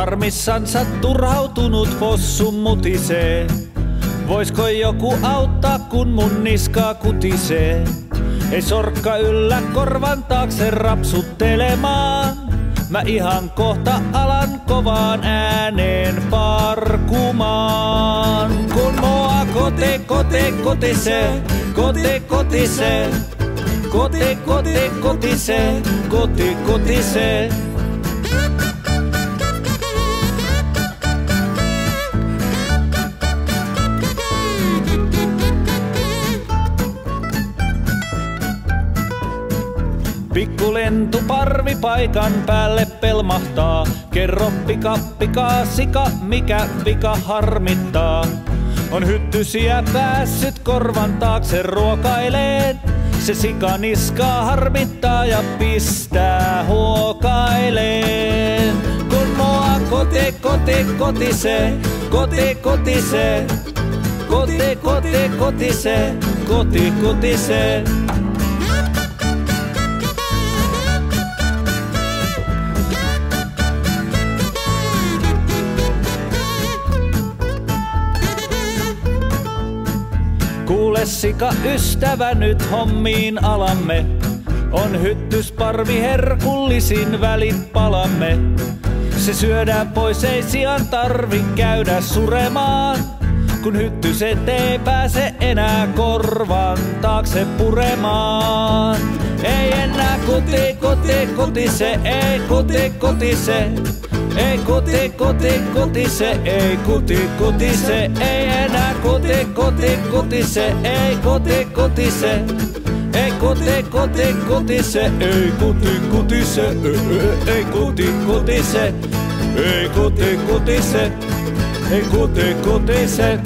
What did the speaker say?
Harmissansa turhautunut possu mutisee. Voisko joku auttaa, kun mun niskaa kutisee? Ei sorkka yllä korvan taakse rapsuttelemaan. Mä ihan kohta alan kovaan ääneen parkumaan. Kun mua kotisee, kotisee, kotisee. Pikkulentu parvi paikan päälle pelmahtaa. Kerro pika sika, mikä vika harmittaa. On hyttysiä päässyt korvan taakse ruokaileen. Se sika niskaa harmittaa ja pistää huokaileen. Kun mua kotisee, kotisee. Kuule sika ystävä, nyt hommiin alamme. On hyttysparvi herkullisin välit palamme. Se syödään pois, ei sian tarvi käydä suremaan. Kun hyttyset ei pääse enää korvan taakse puremaan. Ei enää kotise, ei kotise. Ei kotise, ei kotise, ei enää kotise, ei kotise. Ei kotise, ei kotise, ei kotise, ei kotise, ei kotise.